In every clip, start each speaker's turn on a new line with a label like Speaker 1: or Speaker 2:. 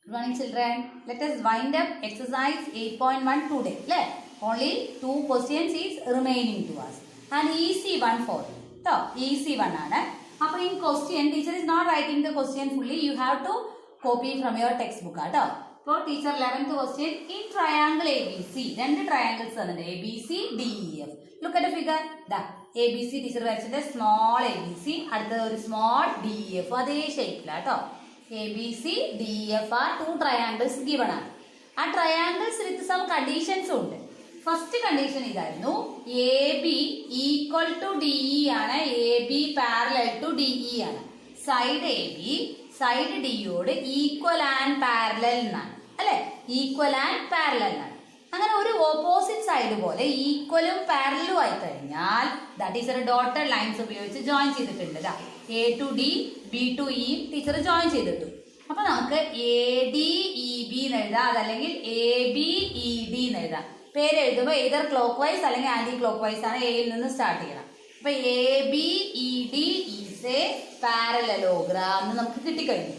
Speaker 1: Good morning, children. Let us wind up exercise 8.1 today. Only 2 questions is remaining to us. An easy one for you. So, easy one. Now, in question, teacher is not writing the question fully. You have to copy from your textbook. So, teacher 11th question. In triangle ABC, then the triangles are ABC, DEF. Look at the figure. The ABC teacher writes small ABC, at the small DEF. That is shape. ABC, DEF are 2 triangles given. A triangles with some conditions. First condition is AB equal to DE and AB parallel to DE. Side AB, side DE equal and parallel. Equal and parallel. അങ്ങനെ ഒരു opposite side പോലെ ഈക്വലും പാരലലും ആയി കഴിഞ്ഞാൽ that is dotted lines ഉപയോഗിച്ച് join ചെയ്തിട്ടുണ്ട്. A to D, B to E teacher join ചെയ്തിട്ടു. അപ്പൊ നമുക്ക് എ ഡി ഇ ബി എന്ന് എഴുതാം, അതല്ലെങ്കിൽ എ ബി ഇ ഡി എന്ന് എഴുതാം. പേര് എഴുതുമ്പോൾ ഏതർ ക്ലോക്ക് വൈസ് അല്ലെങ്കിൽ ആന്റി ക്ലോക്ക് വൈസ് ആണ് എയിൽ നിന്ന് സ്റ്റാർട്ട് ചെയ്യണം. അപ്പൊ A B E D is A parallelogram എന്ന് നമുക്ക് കിട്ടിക്കഴിഞ്ഞു.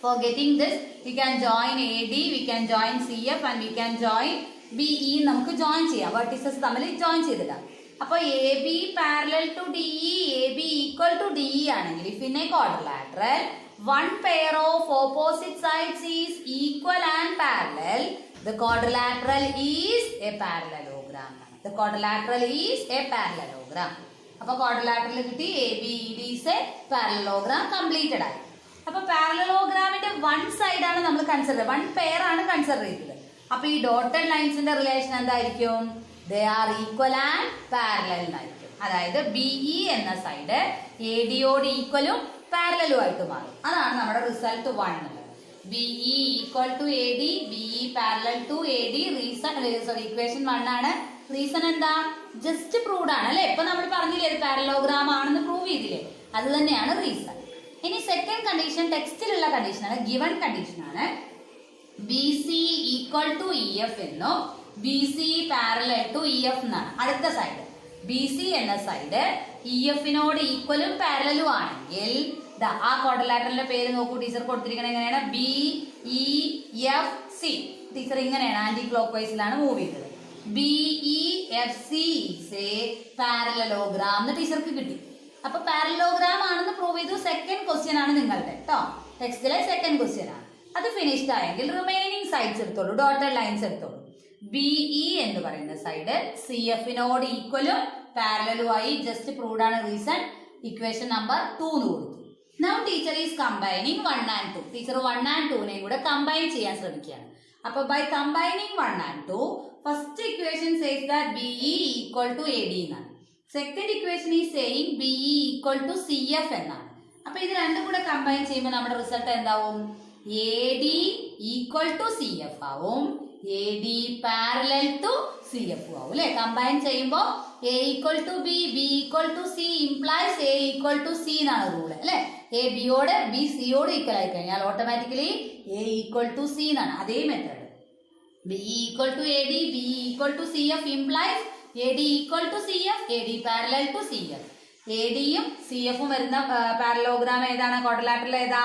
Speaker 1: For getting this, we can join AD, we can join CF and we can join BE. നമുക്ക് join ചെയ്യാം. Vertices തമ്മിൽ join ചെയ്തിടാം. അപ്പോൾ AB parallel to DE, AB equal to DE ആണെങ്കിൽ if in a quadrilateral, one pair of opposite sides is equal and parallel, the quadrilateral is a parallelogram. The quadrilateral is a parallelogram. അപ്പോൾ quadrilateral കിട്ടി, ABED is a parallelogram completed ആയി. അപ്പൊ പാരലലോഗ്രാമിന്റെ one side ആണ് നമ്മൾ consider, one pair ആണ് consider ചെയ്തത്. അപ്പൊ ഈ ഡോട്ടഡ് ലൈൻസിന്റെ റിലേഷൻ എന്തായിരിക്കും? They are equal and parallel എന്നായിരിക്കും. അതായത് BE എന്ന സൈഡ് ADയോട് ഈക്വലും പാരലലും ആയിട്ട് മാറും. അതാണ് നമ്മുടെ റിസൾട്ട് 1 എന്നുള്ളത്. BE equal to AD, BE parallel to AD. Equation 1 ആണ്. റീസൺ എന്താ? ജസ്റ്റ് പ്രൂവ്ഡ് ആണ് അല്ലെ. ഇപ്പൊ നമ്മൾ പറഞ്ഞില്ലേ പാരലോഗ്രാം ആണെന്ന് പ്രൂവ് ചെയ്തില്ലേ, അത് തന്നെയാണ് റീസൺ. ഇനി സെക്കൻഡ് കണ്ടീഷൻ ടെക്സ്റ്റിലുള്ള കണ്ടീഷനാണ്, ഗിവൺ കണ്ടീഷനാണ്. BC ഈക്വൽ ടു EF എന്നോ BC പാരലൽ ടു EF എന്നാണ് അടുത്ത സൈഡ്. BC എന്ന സൈഡ് EFനോട് ഈക്വലും പാരലലും ആണെങ്കിൽ ആ ക്വാഡ്രിലാറ്ററലിന്റെ പേര് നോക്കൂ, ടീച്ചർ കൊടുത്തിരിക്കുന്നത് എങ്ങനെയാണ്? BEFC. ടീച്ചർ ഇങ്ങനെയാണ് ആന്റി ക്ലോക്ക് വൈസിലാണ് മൂവ് ചെയ്തത്. BEFC ഈസ് എ പാരലലോഗ്രാം എന്ന് ടീച്ചർക്ക് കിട്ടി. അപ്പൊ പാരലോഗ്രാം ആണെന്ന് പ്രൂവ് ചെയ്തു. സെക്കൻഡ് ക്വസ്റ്റ്യൻ ആണ് നിങ്ങളുടെ കേട്ടോ, ടെക്സ്റ്റിലെ സെക്കൻഡ് ക്വസ്റ്റ്യൻ ആണ്. അത് ഫിനിഷ്ഡ് ആയെങ്കിൽ റിമൈനിങ് സൈഡ്സ് എടുത്തോളൂ, ഡോട്ടഡ് ലൈൻസ് എടുത്തോളൂ. BE എന്ന് പറയുന്ന സൈഡ് CFനോട് ഈക്വലും പാരലലും ആയി, ജസ്റ്റ് പ്രൂവ്ഡ് ആണ് റീസൺ. ഇക്വേഷൻ നമ്പർ 2 എന്ന് കൊടുത്തു. Now teacher is combining 1 and 2. Teacher 1 and 2 കൂടെ കമ്പൈൻ ചെയ്യാൻ ശ്രമിക്കുകയാണ്. അപ്പൊ by combining 1 and 2, first equation says that BE equal to AD എന്നാണ്. സെക്കൻഡ് ഇക്വേഷൻ ഈ saying BE equal to CF എന്നാണ്. അപ്പൊ ഇത് രണ്ടും കൂടെ കമ്പൈൻ ചെയ്യുമ്പോൾ നമ്മുടെ റിസൾട്ട് എന്താവും? AD ഈക്വൽ ടു CF ആവും, AD പാരലൽ ടു CF ആവും അല്ലെ. കമ്പൈൻ ചെയ്യുമ്പോൾ A equal to B, B equal to C implies A equal to C എന്നാണ് റൂള് അല്ലെ. A ബിയോട് B സിയോട് ഈക്വൽ ആയി കഴിഞ്ഞാൽ automatically A equal to C എന്നാണ്. അതേ method BE equal to AD, B equal to CF implies AD equal to CF, AD parallel to CF. ADയും CFും വരുന്ന പാരലോഗ്രാം ഏതാണ്? ക്വാഡ്രിലാറ്ററൽ ഏതാ?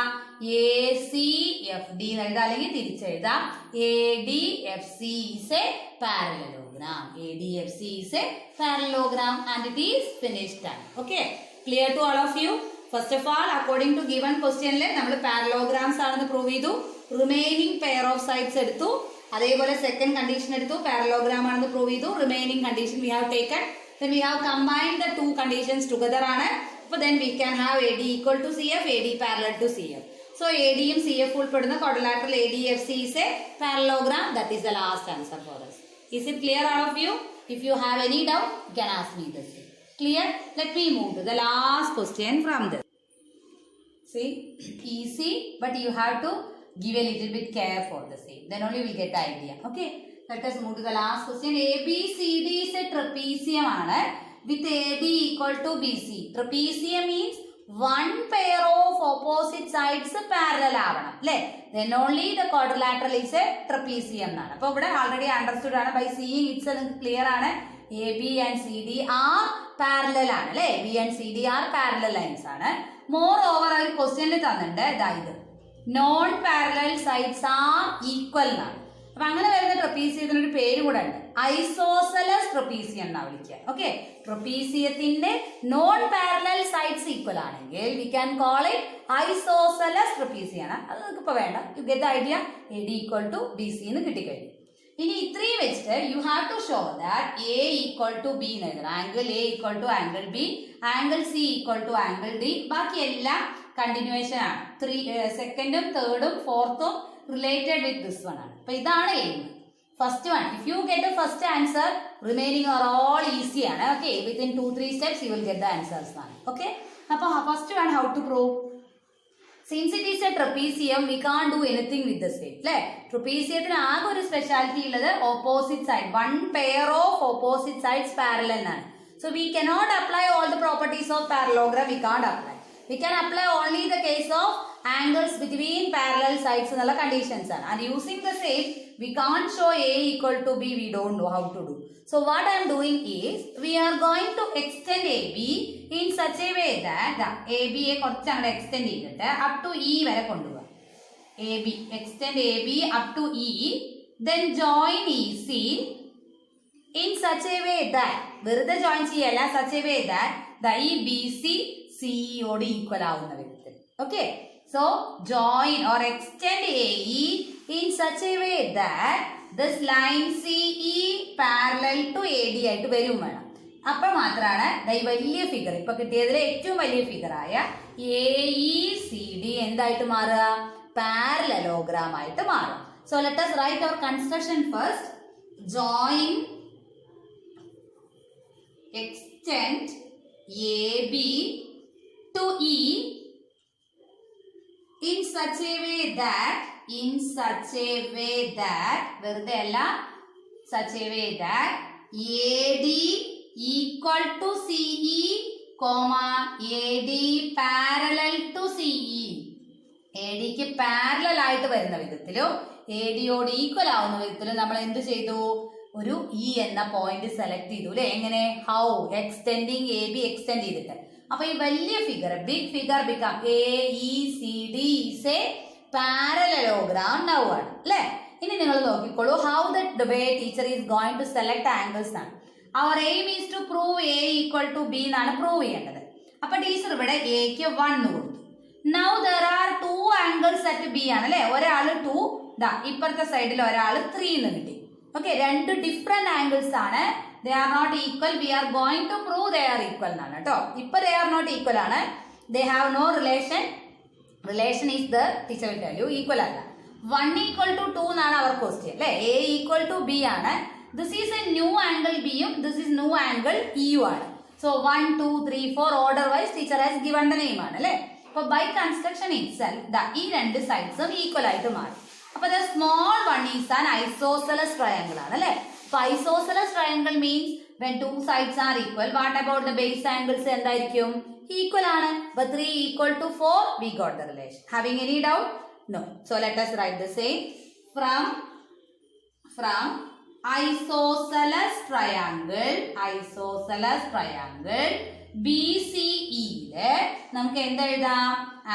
Speaker 1: ACFD എന്ന് എഴുതാം, അല്ലെങ്കിൽ തിരിച്ചെഴുതാം. ADFC is a parallelogram. ADFC is a parallelogram and it is finished. Okay, clear to all of you? First of all, according to given question നമ്മൾ parallelograms ആണെന്ന് പ്രൂവ് ചെയ്തു. റിമൈനിങ് പെയർ ഓഫ് സൈഡ്സ് എടുത്തു. അതേപോലെ second condition എടുത്തു, parallelogram ആണെന്ന് prove ചെയ്തു. Remaining condition we have taken. Then we have combined the 2 conditions together ആണ്. അപ്പോൾ then we can have AD equal to CF, AD parallel to CF. So ADയും CF ഉൾപ്പെടുന്ന quadrilateral ADFC is a parallelogram. That is the last answer for us. Is it clear all of you? If you have any doubt, you can ask me this. Clear? Let me move to the last question from this. See, easy, but you have to give a little bit care for the same. Then only we get the idea. Okay. Let us move to the last question. ABCD is a trapezium ആണ് with AD equal to BC. Trapezium means one pair of opposite sides parallel ആവണം അല്ലേ. Then only the quadrilateral is a trapezium എന്നാണ്. അപ്പോൾ ഇവിടെ already understood ആണ്. By seeing it's clear ആണ്. AB and CD are parallel ആണ് അല്ലേ. AB and CD are parallel lines ആണ്. Moreover, ഒരു ക്വസ്റ്റ്യനിൽ തന്നിട്ടുണ്ട് ഇത് non parallel sides are equal എന്നാണ്. അപ്പൊ അങ്ങനെ വരുന്ന ട്രപ്പീസിയത്തിന് ഒരു പേര് കൂടെ ഉണ്ട്, ഐസോസെലസ് ട്രപ്പീസിയം എന്നാ വിളിക്കുക. ഓക്കെ, ട്രപ്പീസിയത്തിന്റെ നോൺ പാരലൽ സൈഡ്സ് ഈക്വൽ ആണെങ്കിൽ we can call it isosceles trapezium ആണ്. അത് നിങ്ങൾക്ക് ഇപ്പൊ വേണ്ട, you get idea. A D equal to B C എന്ന് കിട്ടിക്കഴിഞ്ഞു. ഇനി ഇത്രയും വെച്ചിട്ട് you have to show that A equal to B എന്ന് എഴുതണം. Angle A equal to angle B, angle C equal to angle D. ബാക്കി എല്ലാം കണ്ടിന്യൂവേഷൻ ആണ്. സെക്കൻഡും തേർഡും ഫോർത്തും റിലേറ്റഡ് വിത്ത് ദിസ് വൺ ആണ്. അപ്പൊ ഇതാണ് aim. First one, if you get the first answer, remaining are all easy ആണ്. Okay, within 2-3 steps you will get the answers ആണ്. ഓക്കെ, അപ്പൊ first one how to prove. Since it is a trapezium, we can't do anything with the state. അല്ലേ, ട്രപ്പീസിയത്തിന് ആകെ ഒരു speciality ഉള്ളത് opposite side, one pair of opposite sides parallel ആണ്. So we cannot apply all the properties of parallelogram. We can't apply. We can apply only the case of angles between parallel sides എന്നുള്ള conditions ആണ്. And using the same, we can't show A equal to B. We don't know how to do. So what I am doing is, we are going to extend AB in such a way that AB യെ കുറച്ച് അങ്ങോട്ട് extend ചെയ്തിട്ട് up to E വരെ കൊണ്ടുപോകാം. AB, extend AB up to E, then join EC in such a way that, വെറുതെ join ചെയ്യല്ല, such a way that ഈ BC CEയോട് equal ആവുന്ന വിധത്തിൽ. Okay, so join or extend AE in such a way that this line CE parallel to AD ആയിട്ട് വരും വേണം. അപ്പോൾ മാത്രമാണ് ഈ വലിയ ഫിഗർ, ഇപ്പൊ കിട്ടിയതിലെ ഏറ്റവും വലിയ ഫിഗറായ AECD എന്തായിട്ട് മാറുക, പാരലലോഗ്രാം ആയിട്ട് മാറും. So let us write our construction first. Join, extend AB to E in such a way that, വെറുതെ അല്ല, such a way that AD equal to CE, AD parallel to CE. ADക്ക് parallel ആയിട്ട് വരുന്ന വിധത്തിലും ADയോട് equal ആവുന്ന വിധത്തിലും നമ്മൾ എന്ത് ചെയ്തു, ഒരു E എന്ന പോയിന്റ് സെലക്ട് ചെയ്തു അല്ലെ. എങ്ങനെ, ഹൗ, എക്സ്റ്റെൻഡിങ് AB എക്സ്റ്റെൻഡ് ചെയ്തിട്ട്. അപ്പൊ ഈ വലിയ figure, big figure become AECD is a parallelogram now ആണ് അല്ലെ. ഇനി നിങ്ങൾ നോക്കിക്കോളൂ, how the way teacher is going to select angles ആണ്. Our aim is to prove A equal to B എന്നാണ് പ്രൂവ് ചെയ്യേണ്ടത്. അപ്പൊ ടീച്ചർ ഇവിടെ Aക്ക് 1 കൊടുത്തു. Now there are 2 angles at B ആണ് അല്ലെ. ഒരാൾ 2, ഇപ്പുറത്തെ സൈഡിൽ ഒരാൾ 3 എന്ന് കിട്ടി. ഓക്കെ, രണ്ട് ഡിഫറെന്റ് ആംഗിൾസ് ആണ്. They are not equal. We are going to prove they are equal എന്നാണ് കേട്ടോ. ഇപ്പൊ they are not equal ആണ്. They have no relation. Relation is the, teacher will tell you, equal അല്ല. 1 equal to 2 എന്നാണ് our question അല്ലെ. A equal to B ആണ്. This is a new angle B യും this is new angle E യും ആണ്. So 1, 2, 3, 4 order wise teacher has given the name ആണ് അല്ലെ. അപ്പൊ by construction itself ഈ രണ്ട് സൈഡ്സും ഈക്വൽ ആയിട്ട് മാറും. അപ്പൊ the small one is an isosceles triangle ആണ് അല്ലെ. So isosceles triangle means when two sides are equal. What about the base angles എന്തായിരിക്കും, equal ആണ്. But 3 equal to 4, we got the relation. Having any doubt? No. So let us write the same. From isosceles triangle BCE യിലെ നമുക്ക് എന്തെഴുതാം,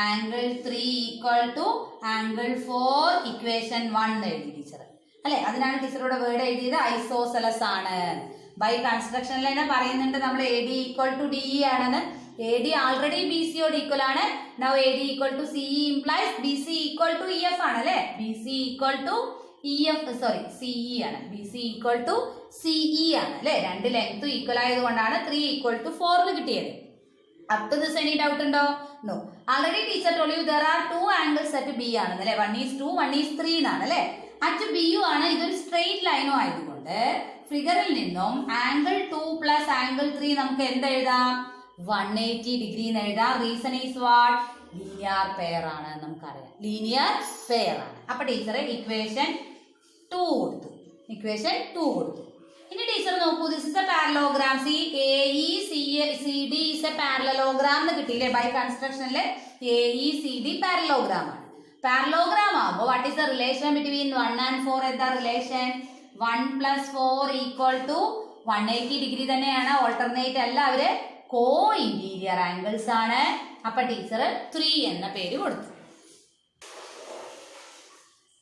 Speaker 1: angle 3 equal to angle 4 equation 1 എഴുതി teacher അല്ലെ. അതിനാണ് ടീച്ചറുടെ word എഴുതിയത് ഐസോസെലസ് ആണ്. ബൈ കൺസ്ട്രക്ഷനിൽ തന്നെ പറയുന്നുണ്ട് നമ്മൾ AD ഈക്വൽ ടു DE ആണെന്ന്. AD ആൾറെഡി BCയോട് ഈക്വൽ ആണ്. Now AD equal to CE implies BC equal to EF ആണ് അല്ലെ. BC ഈക്വൽ ടു CE ആണ്. BC ഈക്വൽ ടു CE ആണ് അല്ലെ. രണ്ട് ലെങ്ത് ഈക്വൽ ആയതുകൊണ്ടാണ് 3 ഈക്വൽ ടു 4 കിട്ടിയത്. Up to this any doubt ഉണ്ടോ? No. Already teacher told you there are 2 angles at B ആണെന്ന് അല്ലെ. 1 is 2, 1 is 3 എന്നാണ് അല്ലെ. അറ്റ് B യു ആണ്. ഇതൊരു സ്ട്രെയിറ്റ് ലൈനും ആയതുകൊണ്ട് ഫിഗറിൽ നിന്നും ആംഗിൾ 2 പ്ലസ് ആംഗിൾ 3 നമുക്ക് എന്തെഴുതാം, 180 ഡിഗ്രി എന്ന് എഴുതാം. Reason is what, linear pair ആണ്. നമുക്കറിയാം ലീനിയർ പെയർ ആണ്. അപ്പൊ ടീച്ചർ ഇക്വേഷൻ 2 കൊടുത്തു. ഇനി ടീച്ചർ നോക്കൂ, this is A parallelogram. AECD is A parallelogram എന്ന് കിട്ടിയില്ലേ. ബൈ കൺസ്ട്രക്ഷനിലെ AECD പാരലോഗ്രാം ആണ്. പാരലോഗ്രാം ആകുമ്പോൾ what is the relation between 1 and 4? എന്താ റിലേഷൻ? 1 + 4 ഈക്വൽ ടു 180 ഡിഗ്രി തന്നെയാണ്. ഓൾട്ടർനേറ്റ് അല്ല, അവര് കോ ഇന്റീരിയർ ആംഗിൾസ് ആണ്. അപ്പൊ ടീച്ചർ 3 എന്ന പേര് കൊടുത്തു.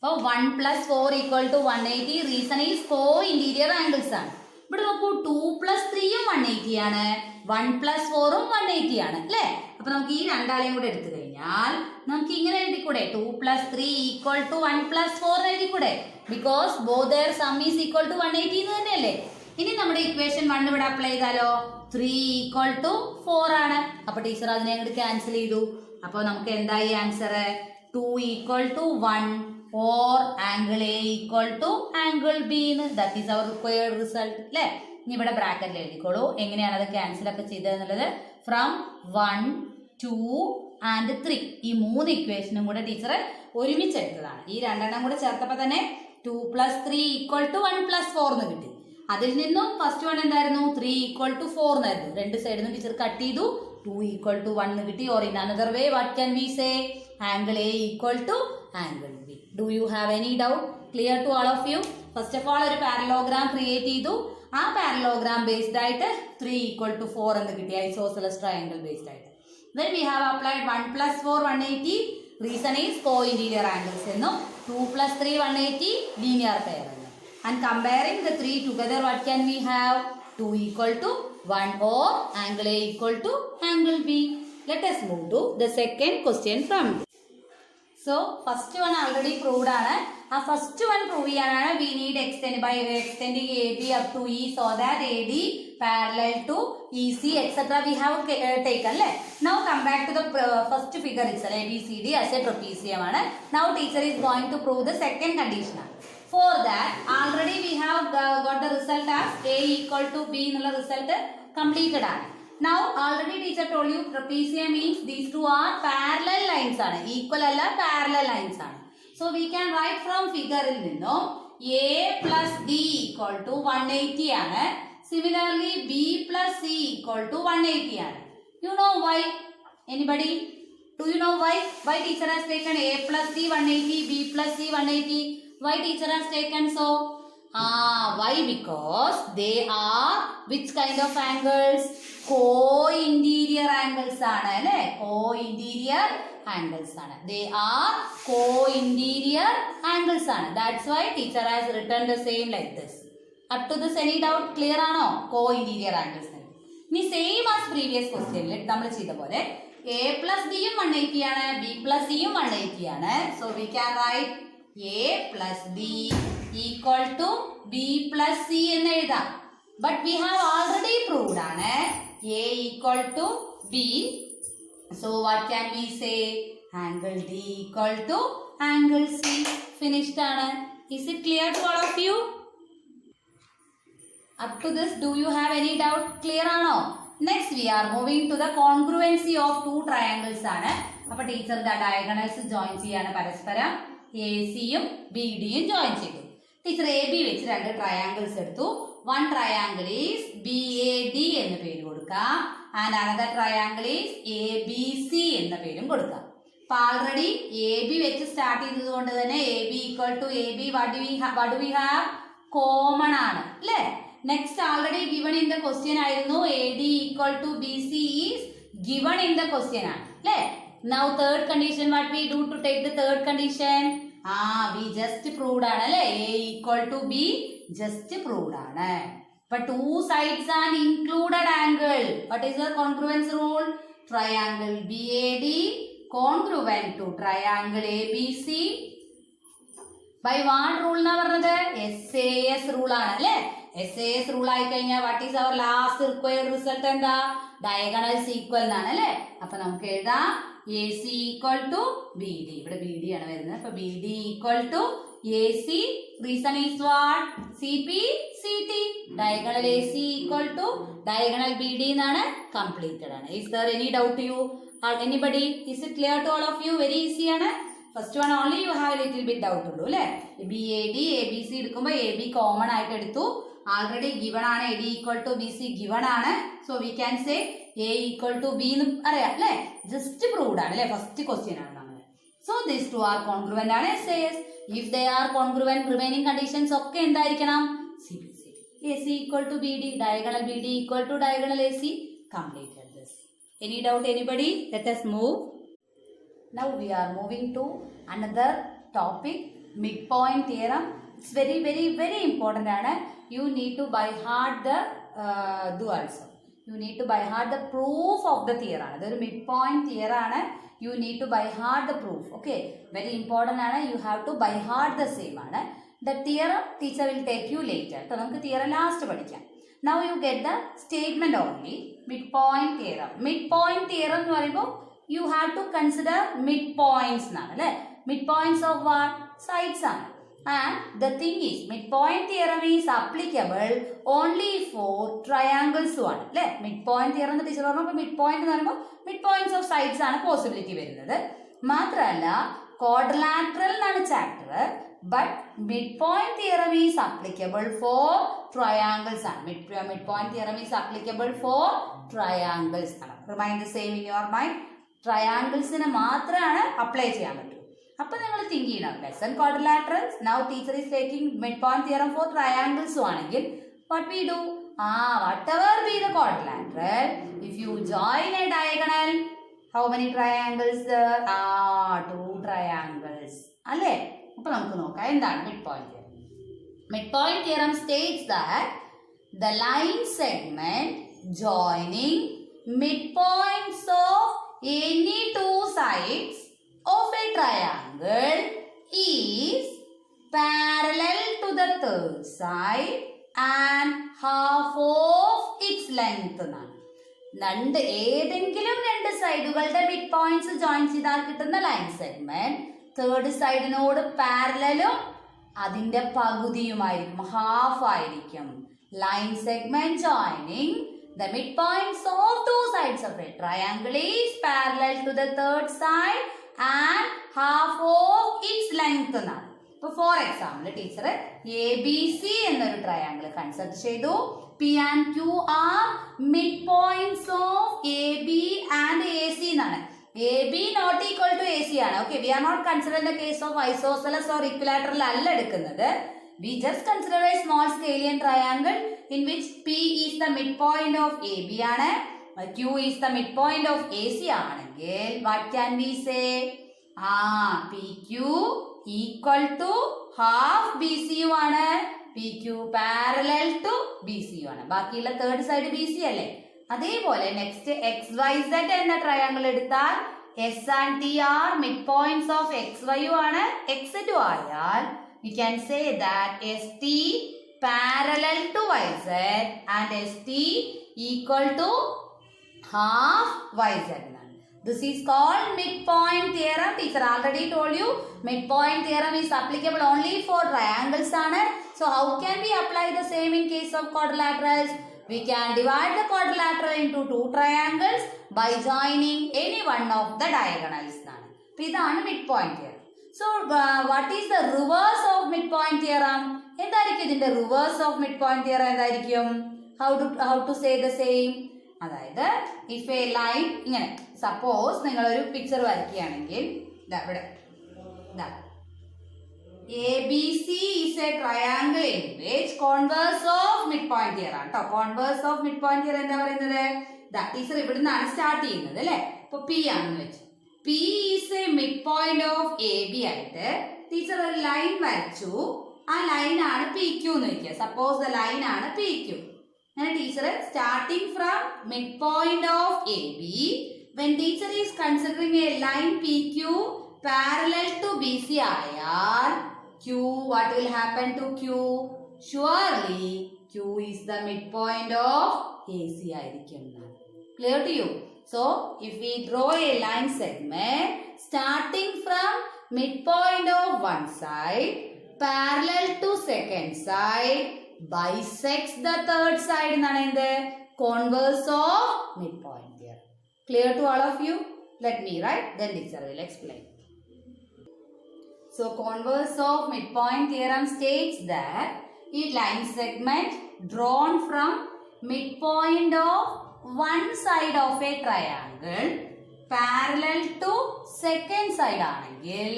Speaker 1: അപ്പോൾ 1 + 4 = 180. Reason is co interior angles ആണ്. ഇവിടെ നോക്കൂ 2 + 3 180 ആണ്, 1 + 4 180 ആണ് അല്ലേ. അപ്പൊ നമുക്ക് ഈ രണ്ടാളെയും കൂടെ എടുത്തു കഴിഞ്ഞാൽ നമുക്ക് ഇങ്ങനെ എഴുതിക്കൂടെ, 2 + 3 = 1 + 4 എഴുതിക്കൂടെ, because both their sum is equal to 180 എന്ന് തന്നെയല്ലേ. ഇനി നമ്മുടെ ഇക്വേഷൻ 1 ഇവിടെ അപ്ലൈ ചെയ്താലോ, 3 = 4 ആണ്. അപ്പൊ ടീച്ചർ അതിനെ അങ്ങോട്ട് ക്യാൻസൽ ചെയ്തു. അപ്പൊ നമുക്ക് എന്തായി answer, 2 = 1 or angle A = angle B. That is our required result അല്ലേ. ഇനി ഇവിടെ ബ്രാക്കറ്റിൽ എഴുതിക്കോളൂ എങ്ങനെയാണ് അത് ക്യാൻസൽ ഒക്കെ ചെയ്തതെന്നുള്ളത്. ഫ്രം 1, 2 and 3 ഈ 3 ഇക്വേഷനും കൂടെ ടീച്ചർ ഒരുമിച്ച് എടുത്തതാണ്. ഈ രണ്ടെണ്ണം കൂടെ ചേർത്തപ്പോൾ തന്നെ 2 + 3 = 1 + 4 എന്ന് കിട്ടി. അതിൽ നിന്നും ഫസ്റ്റ് വൺ എന്തായിരുന്നു, 3 = 4 എന്നായിരുന്നു. രണ്ട് സൈഡിൽ നിന്നും ടീച്ചർ കട്ട് ചെയ്തു, 2 = 1 എന്ന് കിട്ടി. Or in another way what can we say, angle A = angle B. Do you have any doubt? Clear to all of you? First of all ഒരു പാരലോഗ്രാം ക്രിയേറ്റ് ചെയ്തു. ആ പാരലോഗ്രാം ബേസ്ഡ് ആയിട്ട് 3 = 4 എന്ന് കിട്ടി, isosceles triangle based ആയിട്ട്. Then we have applied 1 + 4 180. Reason is co-interior angles എന്നും 2 + 3 180 linear pair എന്നും. And comparing the three together what can we have? 2 = 1 or angle A = angle B. Let us move to the second question from this. So first one already proved ആണ്. ആ first one prove ചെയ്യാനാണ് we need extending AB up to E so that AD parallel to EC etc. we have taken അല്ലേ. Now come back to the first figure itself. ABCD as a trapezium ആണ്. Now teacher is going to prove the second condition. For that already we have got the result as A = B എന്നുള്ള result completed ആണ്. Now already teacher told you trapezium means these two are parallel lines ആണ്, equal അല്ല parallel lines ആണ്. So we can write from figure ൽ നിന്നും A + D = 180 ആണ്. Similarly B + C = 180 ആണ്. You know why? Anybody? Do you know why? Why teacher has taken A + D 180, B + C 180? Why teacher has taken so? Why? Because they are which kind of angles? Co-interior angles ആണ് അല്ലേ, co-interior angles ആണ്. They are co-interior angles ആണ്. That's why teacher has written the same like this. Up to this any doubt? Clear ആണോ? Co-interior angles. ഇനി same as previous question നമ്മൾ ചെയ്ത പോലെ A + D യും 180 ആണ്, B + C യും 180 ആണ്. So we can write A + D = B + C എന്ന് എഴുതാം. But we have already proved ആണ് A = B. So what can we say? Angle D = angle C. Finished ആണ്. Is it clear to all of you? Up to this do you have any doubt? Clear ആണോ? Next we are moving to the congruency of two triangles ആണ്. അപ്പോൾ teacher diagonals join ചെയ്യാണ് പരസ്പരം. AC യും BD യും join ചെയ്തു. Teacher AB വെച്ച് രണ്ട് ട്രയാങ്കിൾസ് എടുത്തു. One triangle is BAD എന്ന് പേര് കൊടുക്കാം, and another triangle is ABC എന്ന പേരും കൊടുക്കാം. അപ്പൊ ആൾറെഡി AB വെച്ച് സ്റ്റാർട്ട് ചെയ്തത് കൊണ്ട് തന്നെ AB = AB what do we have? Common ആണ് അല്ലേ. Next already given in the question ആയിരുന്നു AD = BC is given in the question ആണ് അല്ലേ. Now third condition what we do to take the third condition? we just proved ആണ് അല്ലേ, A = B just proved ആണ്. But two sides are included angle. What is the congruence rule? Triangle BAD congruent to triangle ABC by what rule എന്നാ പറഞ്ഞത്? SAS rule ആണ് അല്ലേ. SAS rule ആയി കഴിഞ്ഞാൽ what is our last required result? എന്താ? Diagonals equal എന്നാണ് അല്ലേ. അപ്പൊ നമുക്ക് എഴുതാം AC = BD. ഇവിടെ BD ആണ് വരുന്നത്. അപ്പൊ BD = AC. Reason is what? CP CT. Diagonal AC = diagonal BD എന്നാണ്, completed ആണ്. Is there any doubt to you or anybody? Is it clear to all of you? Very easy ആണ്. First one only you have a little bit doubt ഉള്ളൂ അല്ലേ. BAD ABC എടുക്കുമ്പോൾ AB common ആയിട്ട് എടുത്തു. Already given ആണ് AD = BC given ആണ്. So we can say A = B എന്ന് അറിയാം അല്ലേ. ജസ്റ്റ് പ്രൂവ്ഡ് ആണ് അല്ലേ, ഫസ്റ്റ് ക്വസ്റ്റ്യൻ ആണ് നമ്മൾ. So this two are congruent ആണ് SAS. If they are congruent remaining conditions ഒക്കെ എന്തായിരിക്കണം? CPC. AC = BD, diagonal BD = diagonal AC. Completed this. Any doubt anybody? Let us move. Now we are moving to another topic. midpoint theorem. It's very, very, very important. You need to by heart the do also. You need to by heart the proof of the theorem. That is midpoint theorem. You need to by heart the proof. Okay, very important. You have to by heart the same. The theorem teacher will take you later. So, we theorem last padikam. Now you get the statement only. Midpoint theorem. Midpoint theorem you have to consider midpoints. Midpoints of what? Sides. And the thing is, midpoint theorem is applicable only for triangles. Midpoint theorem teacher midpoints of sides are possibility. Matralla quadrilateral chapter, but midpoint theorem is applicable for triangles. Midpoint theorem is applicable for triangles. Remind the same in your mind. Triangles in a matra apply cheyamattu. Appo ningal thinking lesson quadrilaterals. Now teacher is taking midpoint theorem for triangles anengil what we do? Whatever be the quadrilateral, if you join a diagonal, how many triangles there? 2 triangles. Alle appo namukku nokka endana midpoint theorem. Midpoint theorem states that the line segment joining midpoints of any 2 sides of a triangle is parallel to the third side and half of its length. ഏതെങ്കിലും 2 സൈഡുകളുടെ mid points join ചെയ്താൽ കിട്ടുന്ന line segment third സൈഡിനോട് പാരലലും അതിന്റെ പകുതിയുമായിരിക്കും, half ആയിരിക്കും. Line segment joining the midpoints of 2 sides of a triangle is parallel to the third side and half of its length. So for example, teacher ABC എന്നൊരു triangle consider ചെയ്തു. P and Q are midpoints of AB and AC എന്നാണ്. AB not equal to AC ആണ്. Okay, we are not considering the case of isosceles or equilateral അല്ല എടുക്കുന്നത്. We just consider a small scalene triangle in which P is the midpoint of AB ആണ്, Q is the midpoint of AC ആണെങ്കിൽ what can we say? PQ equal to half BCU ആണ്, PQ parallel to BCU ആണ്. ബാക്കിയുള്ള third side BC അല്ലേ? അതേപോലെ next XYZ എന്ന triangle എടുത്താൽ S and T are midpoints of XY ആണ്. X2 ആയാൽ we can say that ST parallel to YZ and ST equal to half YZ. This is called midpoint theorem. Teacher already told you midpoint theorem is applicable only for triangles. So how can we apply the same in case of quadrilaterals? We can divide the quadrilateral into 2 triangles by joining any one of the diagonals. This is midpoint theorem. So what is the reverse of midpoint theorem? The reverse of midpoint theorem. How to say the same? If a line, suppose you picture ABC is a triangle in which converse of midpoint theorem. Converse of midpoint theorem that is start P P is a midpoint of AB. Teacher a line vachu. A line ആണ് PQ എന്ന് വെക്കുക. Suppose the line ആണ് PQ. And teacher starting from midpoint of AB. When teacher is considering a line PQ parallel to BC ayal Q, what will happen to Q? Surely Q is the midpoint of AC ആയിരിക്കും. Clear to you? So if we draw a line segment starting from midpoint of one side parallel to second side bisects the third side the converse of midpoint theorem. Clear to all of you? Let me write, then teacher will explain. So converse of midpoint theorem states that a line segment drawn from midpoint of one side of a triangle parallel to second side anengil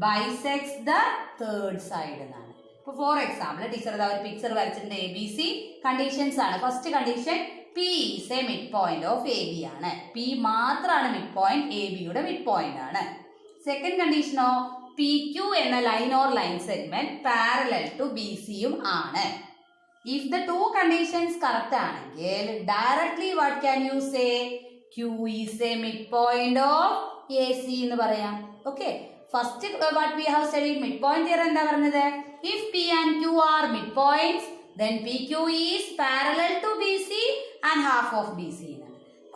Speaker 1: bisects the third side. For example, teacher picture ABC conditions. First condition, P is a midpoint of AB. P matra midpoint, AB midpoint. Second condition, P Q എന്ന line or line segment parallel to B സിയും ആണ്. If the two conditions correct ആണെങ്കിൽ directly what can you say Q is a mid point of A C എന്ന് പറയാം. Okay, first what we have studied mid point theorem എന്താ പറഞ്ഞത്? If P and Q are mid points then PQ is parallel to BC and half of BC.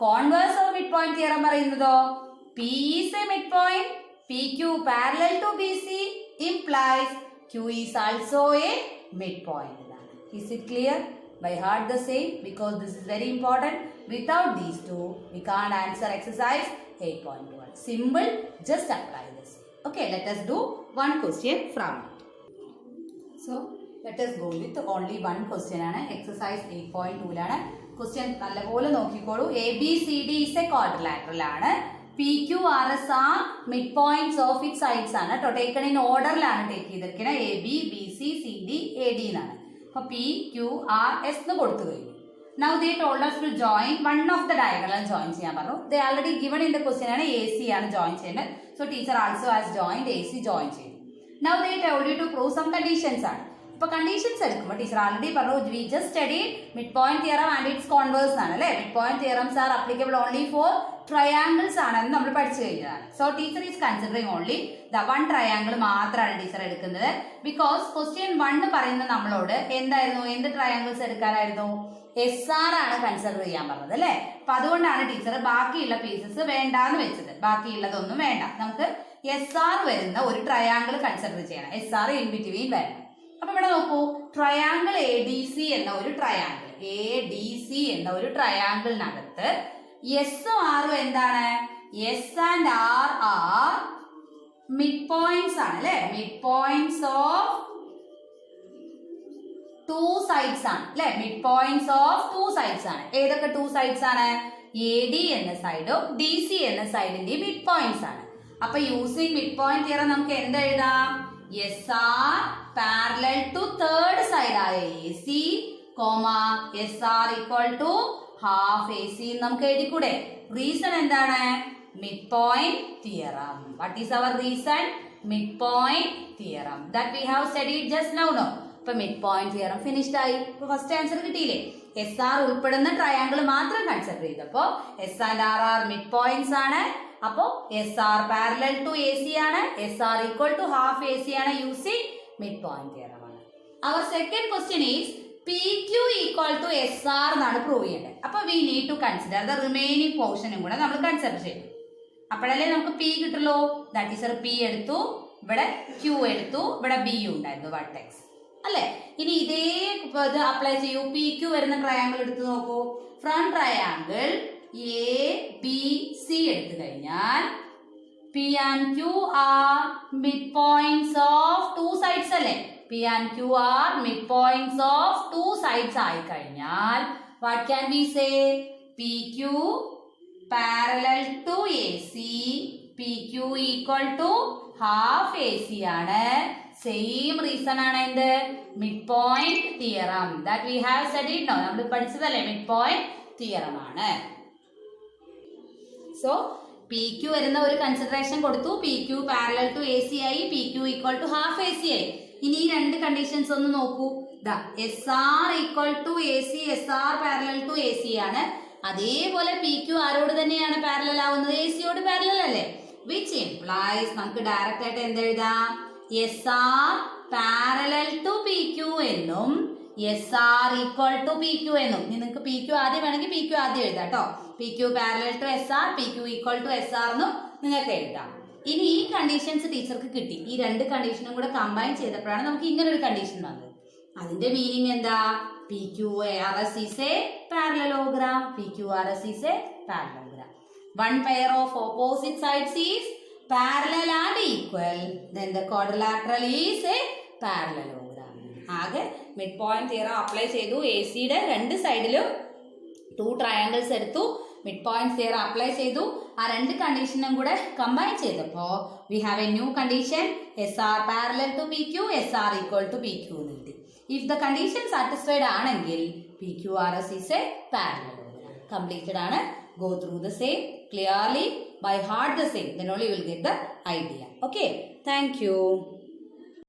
Speaker 1: Converse of midpoint theorem പറയുന്നതോ P is a midpoint, PQ parallel to BC implies Q is also a midpoint. Is it clear? By heart the same, because this is very important. Without these two, we can't answer exercise 8.1. Simple, just apply this. Okay, let us do one question from it. So, let us go with only one question ആണ്. Exercise 8.2 ലാണ്. Question നല്ലപോലെ നോക്കിക്കോളൂ. ABCD is a quadrilateral ആണ്. PQRS are midpoints of its sides ആണ്. Taken in order ലാണ് take ചെയ്തിരിക്കുന്നത്. AB, BC, CD, AD എന്നാണ്. അപ്പോൾ PQRS എന്ന് കൊടുത്തു കഴിഞ്ഞു. Now they told us to join one of the diagonal join ചെയ്യാൻ പറഞ്ഞു. They already given in the question ആണ് AC ആണ് join ചെയ്യേണ്ടത്. So teacher also has joined AC join ചെയ്തു. Now they told you to prove some conditions ആണ്. ഇപ്പോൾ conditions എടുക്കുമ്പോൾ teacher already പറഞ്ഞു we just study mid point theorem and it's converse ആണ് അല്ലേ. Mid point theorems are applicable only for triangles ആണെന്ന് നമ്മൾ പഠിച്ചു കഴിഞ്ഞതാണ്. So teacher is considering only the one triangle മാത്രമാണ് ടീച്ചർ എടുക്കുന്നത്. ബിക്കോസ് ക്വസ്റ്റ്യൻ 1 പറയുന്നത് നമ്മളോട് എന്തായിരുന്നു, എന്ത് ട്രയാങ്കിൾസ് എടുക്കാനായിരുന്നു? SR ആണ് കൺസിഡർ ചെയ്യാൻ പറഞ്ഞത് അല്ലേ. അപ്പൊ അതുകൊണ്ടാണ് ടീച്ചർ ബാക്കിയുള്ള പീസസ് വേണ്ടാന്ന് വെച്ചത്. ബാക്കിയുള്ളതൊന്നും വേണ്ട, നമുക്ക് SR വരുന്ന ഒരു ട്രയാങ്കിൾ കൺസിഡർ ചെയ്യണം. SR ഇൻ ബിറ്റ്വീൻ വരണം. അപ്പൊ ഇവിടെ നോക്കൂ, ട്രയാങ്കിൾ ADC എന്ന ഒരു ട്രയാങ്കിൾ, ADC എന്ന ഒരു ട്രയാങ്കിളിനകത്ത് എസും ആറും എന്താണ്? S and R are mid points ആണ് അല്ലെ. Mid points of two sides ആണ് അല്ലെ. Mid points of two sides ആണ്. ഏതൊക്കെ ടു സൈഡ്സ് ആണ്? AD എന്ന സൈഡും DC എന്ന സൈഡിന്റെ മിഡ് പോയിന്റ്സ് ആണ്. അപ്പൊ യൂസിങ് മിഡ് പോയിന്റ് തിയറം നമുക്ക് എന്ത് എഴുതാം? SR parallel to third side ആയ AC, SR equal to half AC നമുക്ക് എഴുതിക്കൂടെ? റീസൺ എന്താണ്? Mid point theorem. What is our reason? Mid point theorem that we have studied just now. No, ഇപ്പൊ mid point theorem finished ആയി. ഇപ്പൊ first answer കിട്ടിയില്ലേ? SR ഉൾപ്പെടുന്ന triangle മാത്രം consider ചെയ്തപ്പോ S and R are mid points ആണ്. അപ്പോ SR parallel to AC ആണ്. SR equal to half AC ആണ് യൂസിങ് മിഡ് പോയിന്റ് തിയറം ആണ്. Our second question is PQ equal to SR എന്നാണ് പ്രൂവ് ചെയ്യേണ്ടത്. അപ്പൊ we need to consider the remaining പോർഷനും കൂടെ നമ്മൾ കൺസിഡർ ചെയ്യും. അപ്പോഴല്ലേ നമുക്ക് P കിട്ടുള്ളൂ. ദാറ്റ് ഈസ് P എടുത്തു, ഇവിടെ Q എടുത്തു, ഇവിടെ B ഉണ്ടായിരുന്നു വെർട്ടെക്സ് അല്ലെ. ഇനി ഇതേ ഇത് അപ്ലൈ ചെയ്യൂ. PQ വരുന്ന ട്രയാങ്കിൾ എടുത്തു നോക്കൂ. ഫ്രം ട്രയാങ്കിൾ ABC എടുത്തു കഴിഞ്ഞാൽ P and Q are midpoints of two sides അല്ലേ. P and Q are midpoints of two sides ആയി കഴിഞ്ഞാൽ what can we say? PQ parallel to AC, PQ equal to half AC ആണ്. Same reason ആണ് എന്ത്? Mid point theorem that we have studied. No, നമ്മൾ പഠിച്ചതല്ലേ മിഡ് point theorem ആണ്. So PQ വരുന്ന ഒരു കൺസിഡറേഷൻ കൊടുത്തു. PQ പാരലൽ ടു AC ആയി, PQ equal to half AC ആയി. ഇനി ഈ രണ്ട് കണ്ടീഷൻസ് ഒന്ന് നോക്കൂ. SR equal to AC, SR parallel to AC ആണ്. അതേപോലെ PQ ആരോട് തന്നെയാണ് പാരലൽ ആവുന്നത്? AC യോട് പാരലൽ അല്ലേ. വിച്ച് ഇംപ്ലൈസ് നമുക്ക് ഡയറക്റ്റ് ആയിട്ട് എന്തെഴുതാം? SR പാരലൽ ടു PQ എന്നും SR ഈക്വൽ ടു PQ എന്നും. ഇനി നിങ്ങൾക്ക് PQ ആദ്യം വേണമെങ്കിൽ PQ ആദ്യം എഴുതാം കേട്ടോ. PQ parallel to SR, PQ equal to SR എന്നും നിങ്ങൾക്ക് എഴുതാം. ഇനി ഈ കണ്ടീഷൻസ് ടീച്ചർക്ക് കിട്ടി. ഈ രണ്ട് കണ്ടീഷനും കൂടെ കമ്പൈൻ ചെയ്തപ്പോഴാണ് നമുക്ക് ഇങ്ങനെ ഒരു കണ്ടീഷൻ വന്നത്. അതിന്റെ മീനിങ് എന്താ? PQRS is a parallelogram. PQRS is a parallelogram. One pair of opposite sides is parallel and equal. Then the quadrilateral is a parallelogram. ആകെ മിഡ് പോയിന്റ് തിയറം അപ്ലൈ ചെയ്തു. ACയുടെ രണ്ട് സൈഡിലും ടു ട്രയാങ്കിൾസ് എടുത്തു. Mid point theorem apply ചെയ്തു. ആ രണ്ട് കണ്ടീഷനും കൂടെ കമ്പൈൻ ചെയ്തപ്പോ we have a new condition. SR parallel to PQ, SR equal to PQ എന്ന് കിട്ടി. ഇഫ് ദ കണ്ടീഷൻ സാറ്റിസ്ഫൈഡ് ആണെങ്കിൽ PQRS is a parallelogram. Completed ആണ്. Go through the same clearly, by heart the same, then only you will get the idea. Okay thank you.